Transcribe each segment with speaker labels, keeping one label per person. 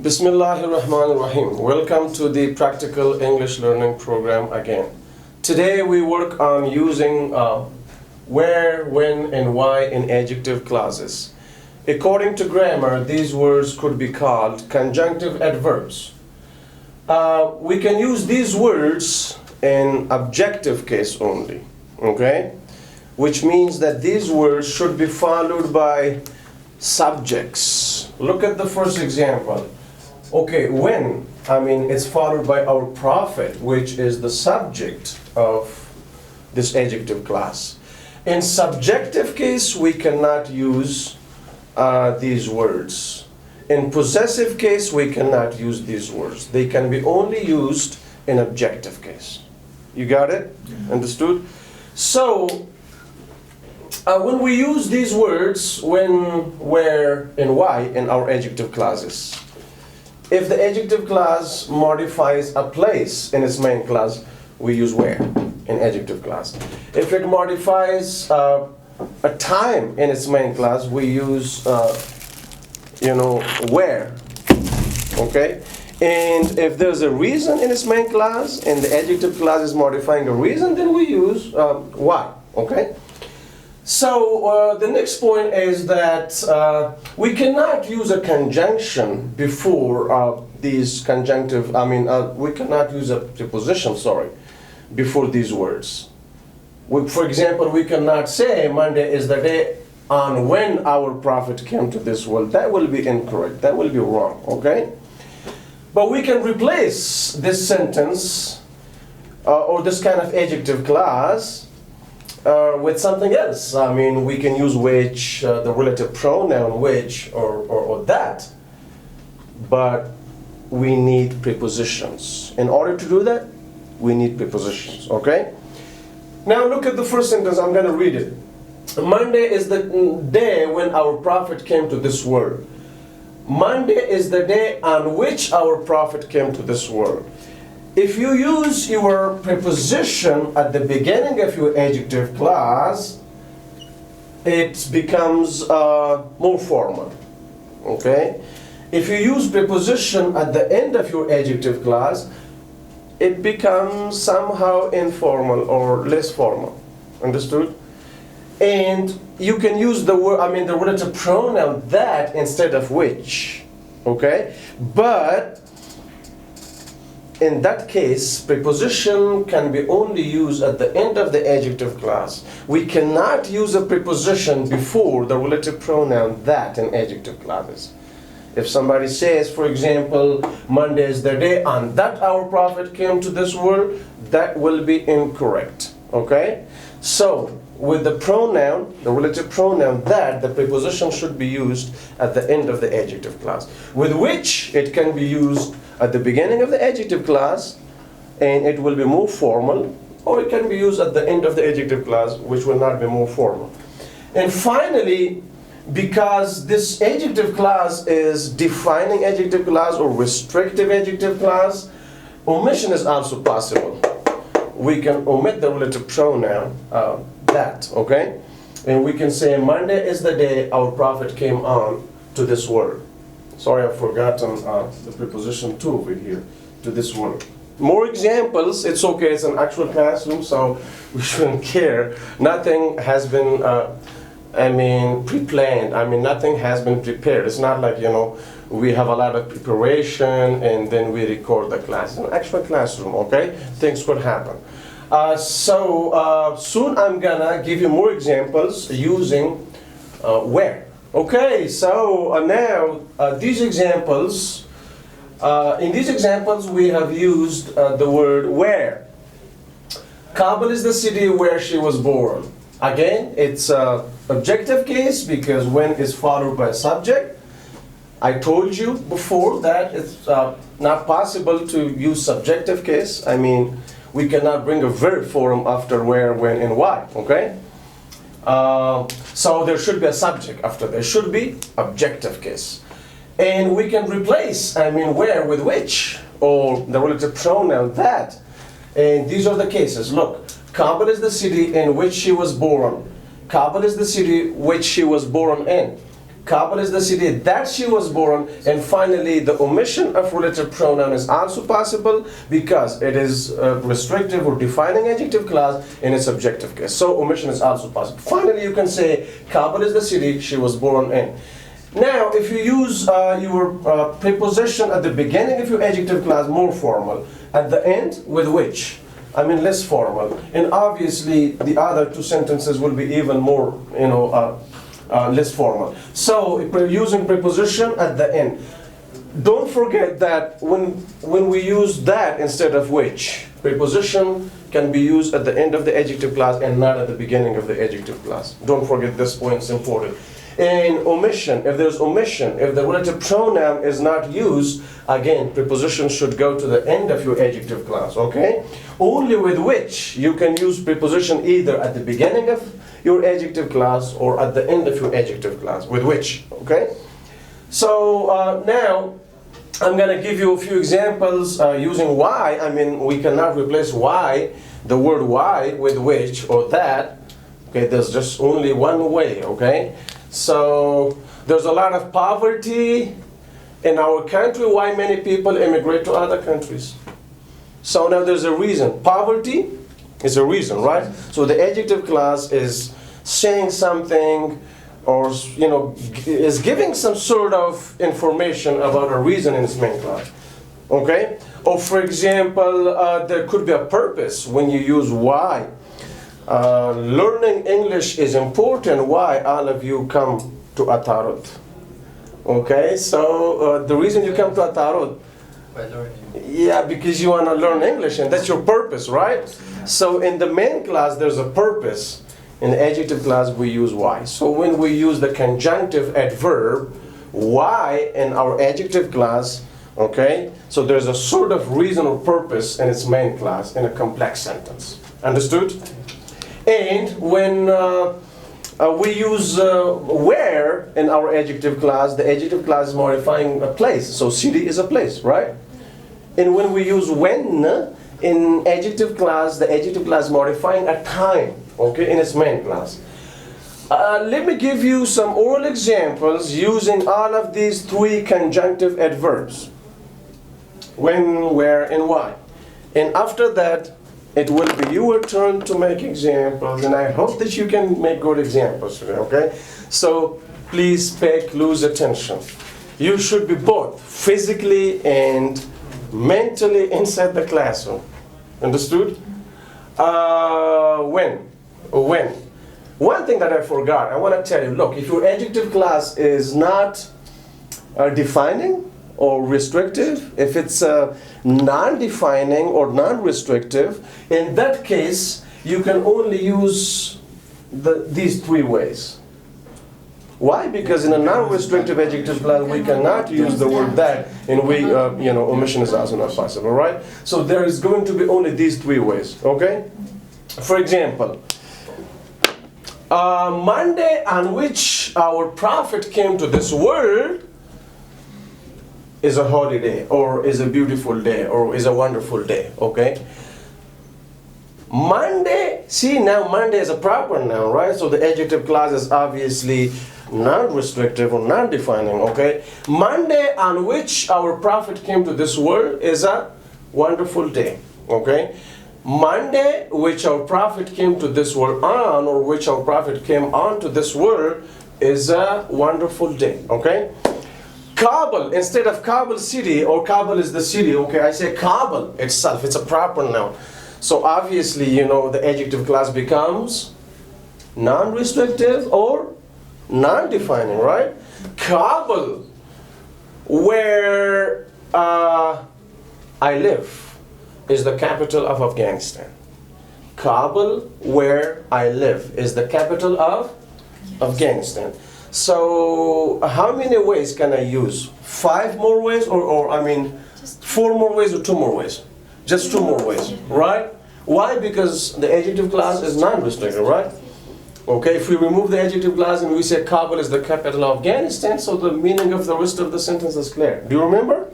Speaker 1: Bismillahirrahmanirrahim. Welcome to the Practical English Learning Program again. Today we work on using where, when, and why in adjective clauses. According to grammar, these words could be called conjunctive adverbs. We can use these words in objective case only, okay? Which means that these words should be followed by subjects. Look at the first example. Okay, when, it's followed by our prophet, which is the subject of this adjective class. In subjective case, we cannot use these words. In possessive case, we cannot use these words. They can be only used in objective case. You got it? Understood? So, when we use these words, when, where, and why in our adjective clauses, if the adjective clause modifies a place in its main clause, we use where in adjective clause. If it modifies a time in its main clause, we use where. Okay? And if there's a reason in its main clause and the adjective clause is modifying a reason, then we use why. Okay? So the next point is that we cannot use a conjunction before these conjunctive, we cannot use a preposition, before these words. For example, we cannot say Monday is the day on when our prophet came to this world. That will be incorrect. That will be wrong, okay? But we can replace this sentence or this kind of adjective clause with something else. We can use which, the relative pronoun which, or that, but we need prepositions. In order to do that, we need prepositions, okay? Now look at the first sentence, I'm going to read it. Monday is the day when our prophet came to this world. Monday is the day on which our prophet came to this world. If you use your preposition at the beginning of your adjective clause, it becomes more formal, okay? If you use preposition at the end of your adjective clause, it becomes somehow informal or less formal, understood? And you can use the word, the relative pronoun that instead of which, okay? But in that case, preposition can be only used at the end of the adjective clause. We cannot use a preposition before the relative pronoun that in adjective clauses. If somebody says, for example, Monday is the day on that our prophet came to this world, that will be incorrect, okay? So, with the pronoun, the relative pronoun that, the preposition should be used at the end of the adjective clause. With which, it can be used at the beginning of the adjective clause, and it will be more formal, or it can be used at the end of the adjective clause, which will not be more formal. And finally, because this adjective clause is defining adjective clause or restrictive adjective clause, omission is also possible. We can omit the relative pronoun that, okay? And we can say Monday is the day our prophet came on to this world. Sorry, I've forgotten the preposition to over here, to this world. More examples, it's okay, it's an actual classroom, so we shouldn't care. Nothing has been, pre-planned. Nothing has been prepared. It's not like, we have a lot of preparation and then we record the class. It's an actual classroom, okay? Things could happen. Soon I'm gonna give you more examples using where. Okay, so now these examples, in these examples we have used the word where. Kabul is the city where she was born. Again, it's an objective case because when is followed by a subject. I told you before that it's not possible to use subjective case. We cannot bring a verb form after where, when, and why, okay? So there should be a subject after. There should be objective case. And we can replace, where with which, or the relative pronoun that. And these are the cases. Look, Kabul is the city in which she was born. Kabul is the city which she was born in. Kabul is the city that she was born. And finally, the omission of relative pronoun is also possible because it is a restrictive or defining adjective clause in a subjective case. So omission is also possible. Finally, you can say Kabul is the city she was born in. Now, if you use your preposition at the beginning of your adjective clause, more formal, at the end, with which? I mean less formal. And obviously, the other two sentences will be even more, less formal. So, if we're using preposition at the end. Don't forget that when we use that instead of which, preposition can be used at the end of the adjective clause and not at the beginning of the adjective clause. Don't forget this point, it's important. And omission, if there's omission, if the relative pronoun is not used, again, preposition should go to the end of your adjective clause, okay? Only with which you can use preposition either at the beginning of your adjective clause or at the end of your adjective clause, with which, okay? So now, I'm going to give you a few examples using why. I mean, we cannot replace why, the word why, with which or that. Okay, there's just only one way, okay? So there's a lot of poverty in our country. Why many people immigrate to other countries? So now there's a reason. Poverty is a reason, right? So the adjective clause is saying something, or is giving some sort of information about a reason in its main clause. Okay? Or for example, there could be a purpose when you use why. Learning English is important. Why all of you come to Atarut? Okay, so the reason you come to Atarut,
Speaker 2: By learning.
Speaker 1: yeah, because you want to learn English, and that's your purpose, right? So in the main clause, there's a purpose. In the adjective clause, we use why. So when we use the conjunctive adverb, why, in our adjective clause, okay, so there's a sort of reason or purpose in its main clause in a complex sentence. Understood? And when we use where in our adjective clause, the adjective clause is modifying a place. So city is a place, right? And when we use when in adjective clause, the adjective clause is modifying a time, okay, in its main clause. Let me give you some oral examples using all of these three conjunctive adverbs. When, where, and why. And after that, it will be your turn to make examples, and I hope that you can make good examples today, okay? So please pay close attention. You should be both physically and mentally inside the classroom. Understood? When. One thing that I forgot, I want to tell you, look, if your adjective clause is not defining or restrictive, if it's non-defining or non-restrictive, in that case, you can only use these three ways. Why? Because in a non-restrictive adjective clause, we cannot use the word that, and omission is also not possible, right? So there is going to be only these three ways, okay? For example, Monday on which our prophet came to this world is a holiday, or is a beautiful day, or is a wonderful day, okay? Monday, see now Monday is a proper noun, right? So the adjective clause is obviously non-restrictive or non-defining, okay? Monday on which our prophet came to this world is a wonderful day, okay? Monday which our prophet came to this world on, or which our prophet came on to this world, is a wonderful day, okay? Kabul, instead of Kabul city, or Kabul is the city, okay, I say Kabul itself, it's a proper noun. So obviously, the adjective clause becomes non-restrictive or non-defining, right? Kabul, where I live, is the capital of Afghanistan. Kabul, where I live, is the capital of Afghanistan. So how many ways can I use? 5 more ways, or 4 more ways, or 2 more ways? Just 2 more ways, right? Why? Because the adjective clause is non-restrictive, right? Okay, if we remove the adjective clause and we say Kabul is the capital of Afghanistan, so the meaning of the rest of the sentence is clear. Do you remember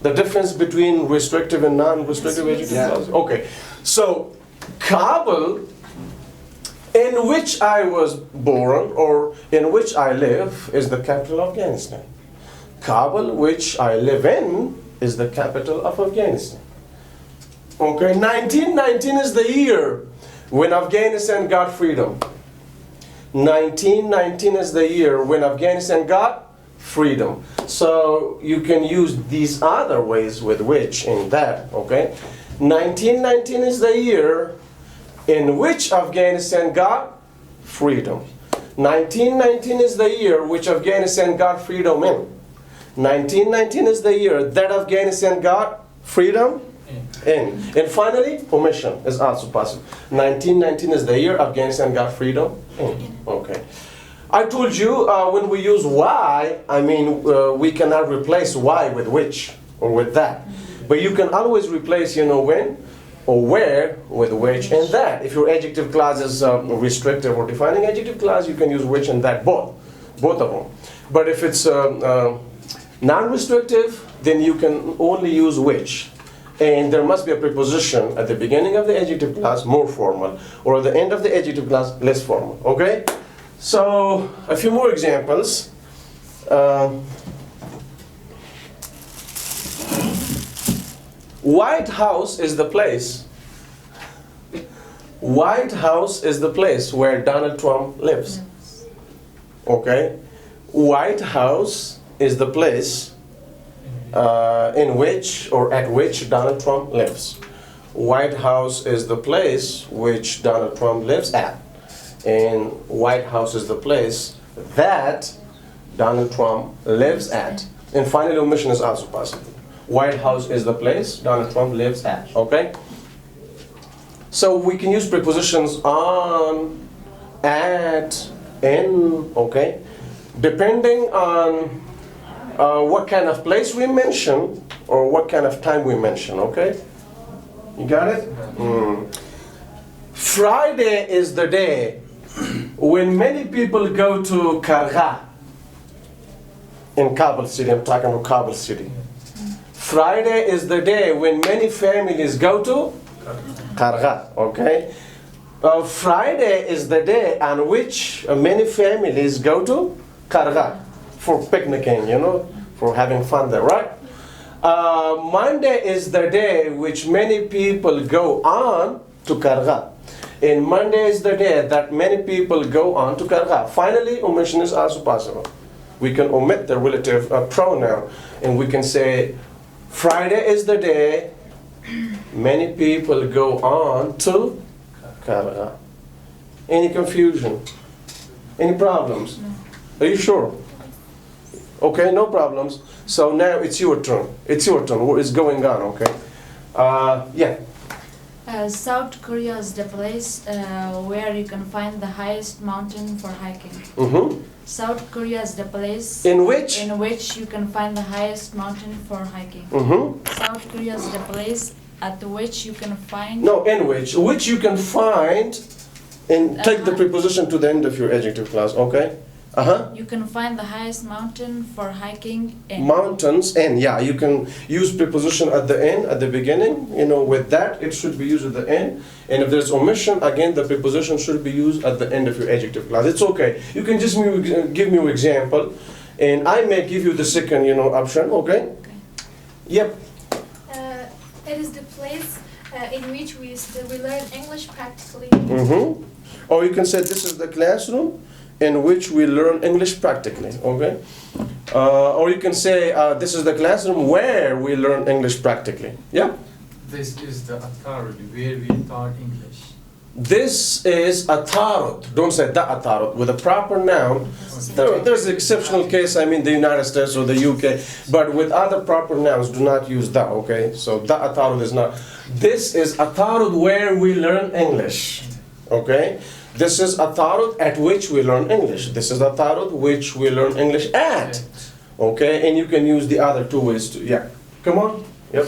Speaker 1: the difference between restrictive and non-restrictive adjective clause? Okay, so Kabul in which I was born or in which I live is the capital of Afghanistan. Kabul, which I live in, is the capital of Afghanistan. Okay, 1919 is the year when Afghanistan got freedom. 1919 is the year when Afghanistan got freedom. So you can use these other ways with which in that, okay? 1919 is the year in which Afghanistan got freedom. 1919 is the year which Afghanistan got freedom in. 1919 is the year that Afghanistan got freedom in. And finally, omission is also possible. 1919 is the year Afghanistan got freedom in. Okay. I told you when we use why, I mean we cannot replace why with which or with that. But you can always replace, you know, when or where with which and that. If your adjective clause is restrictive or defining adjective clause, you can use which and that, both of them. But if it's non-restrictive, then you can only use which. And there must be a preposition at the beginning of the adjective clause, more formal, or at the end of the adjective clause, less formal. Okay? So, a few more examples. White House is the place. White House is the place where Donald Trump lives. Okay? White House is the place in which or at which Donald Trump lives. White House is the place which Donald Trump lives at. And White House is the place that Donald Trump lives at. And finally, omission is also possible. White House is the place Donald Trump lives at. Okay? So we can use prepositions on, at, in, okay? Depending on what kind of place we mention or what kind of time we mention, okay? You got it? Friday is the day when many people go to Karga in Kabul city. I'm talking about Kabul city. Friday is the day when many families go to Karga, okay? Friday is the day on which many families go to Karga for picnicking, you know, for having fun there, right? Monday is the day which many people go on to Karga. And Monday is the day that many people go on to Karga. Finally, omission is also possible. We can omit the relative pronoun and we can say, Friday is the day many people go on to Karga. Any confusion? Any problems? Are you sure? Okay, no problems. So now it's your turn. It's your turn. What is going on, okay? Yeah.
Speaker 2: South Korea is the place where you can find the highest mountain for hiking.
Speaker 1: Mm-hmm.
Speaker 2: South Korea is the place
Speaker 1: in which
Speaker 2: you can find the highest mountain for hiking.
Speaker 1: Mm-hmm.
Speaker 2: South Korea is the place at which you can find.
Speaker 1: No, in which you can find, and take the preposition to the end of your adjective clause. Okay.
Speaker 2: You can find the highest mountain for hiking in.
Speaker 1: Mountains and yeah, you can use preposition at the end, at the beginning. You know, with that it should be used at the end. And if there's omission, again the preposition should be used at the end of your adjective clause. It's okay. You can just give me an example, and I may give you the second, you know, option. Okay. Yep.
Speaker 3: It is the place in which we learn English practically.
Speaker 1: Mm-hmm. Or you can say this is the classroom in which we learn English practically, okay? Or you can say this is the classroom where we learn English practically. Yeah?
Speaker 4: This is the authority where we taught English.
Speaker 1: This is a tarot. Don't say the tarot. With a proper noun, there's an exceptional case, I mean the United States or the UK, but with other proper nouns, do not use the, okay? So the tarot is not. This is a tarot where we learn English, okay? This is a tarot at which we learn English. This is a tarot which we learn English at, okay? And you can use the other two ways too. Yeah, come on. Yep.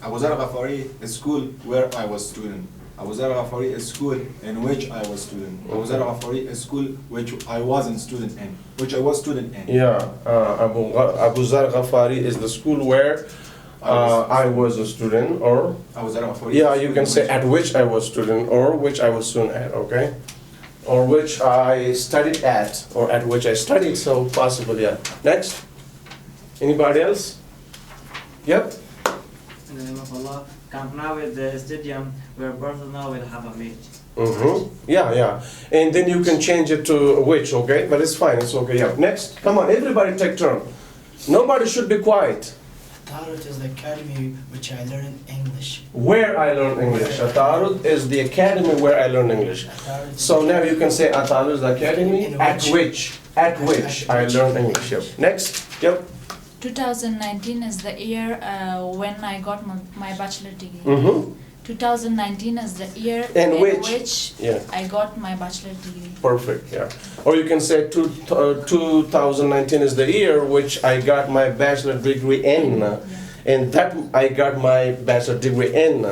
Speaker 5: Abu Zar Ghafari, a school where I was student. Abu Zar Ghafari, a school in which I was student. Abu Zar Ghafari, a school which I wasn't student in, which I was student in.
Speaker 1: Yeah, Abu Zar Ghafari is the school where I was a student, or
Speaker 5: I was at
Speaker 1: yeah, you can say at which I was student, or which I was soon at, okay? Or which I studied at, or at which I studied, so possible, yeah. Next. Anybody else? Yep.
Speaker 6: In the name of Allah, come now with the stadium where Barcelona will have a match.
Speaker 1: Yeah, yeah. And then you can change it to which, okay? But it's fine, it's okay, yeah. Next. Come on, everybody take turn. Nobody should be quiet.
Speaker 7: Atarut is the academy which I learned English.
Speaker 1: Where I learn English. Atarut is the academy where I learn English. So now you can say Atarut is the academy at which I learn English. Yep. Next. Yep.
Speaker 2: 2019 is the year when I got my bachelor degree. 2019 is the year
Speaker 1: In
Speaker 2: in
Speaker 1: which?
Speaker 2: which
Speaker 1: Yeah.
Speaker 2: I got my bachelor degree.
Speaker 1: Perfect, yeah. Or you can say 2019 is the year which I got my bachelor degree in. And that I got my bachelor degree in.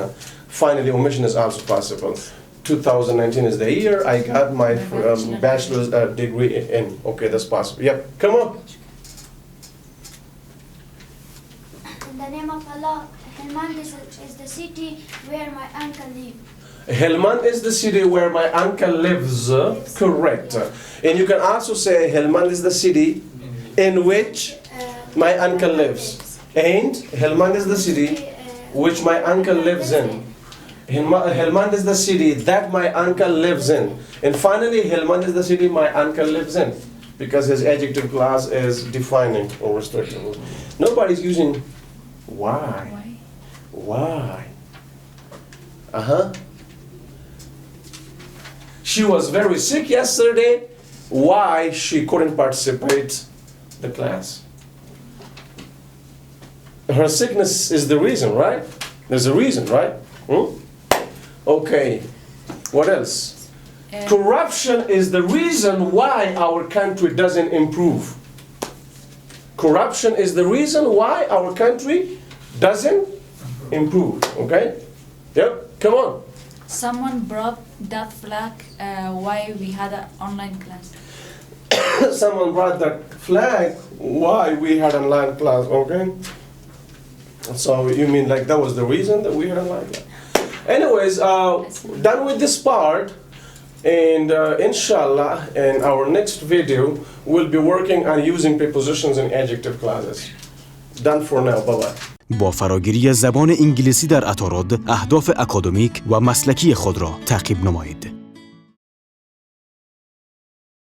Speaker 1: Finally, omission is also possible. 2019 is the year I got my bachelor's degree in. Okay, that's possible. Yep, come on.
Speaker 8: In the name of Allah, Helmand is the city where my uncle lives.
Speaker 1: Helmand is the city where my uncle lives. Correct. And you can also say Helmand is the city in which my uncle lives. And Helmand is the city which my uncle lives in. Helmand is the city that my uncle lives in. And finally, Helmand is the city my uncle lives in. Because his adjective clause is defining or restricting. Nobody's using why. Why? She was very sick yesterday. Why she couldn't participate the class? Her sickness is the reason, right? There's a reason, right? Okay. What else? Corruption is the reason why our country doesn't improve. Corruption is the reason why our country doesn't improve. Okay? Yep. Come on.
Speaker 2: Someone brought that flag while we had an online class.
Speaker 1: Someone brought that flag why we had an online class. Okay? So you mean like that was the reason that we had an online class? Anyways, done with this part. And inshallah, in our next video, we'll be working on using prepositions and adjective clauses. Done for now. Bye-bye.
Speaker 9: با فراگیری زبان انگلیسی در اتارد، اهداف اکادمیک و مسلکی خود را تعقیب نمایید.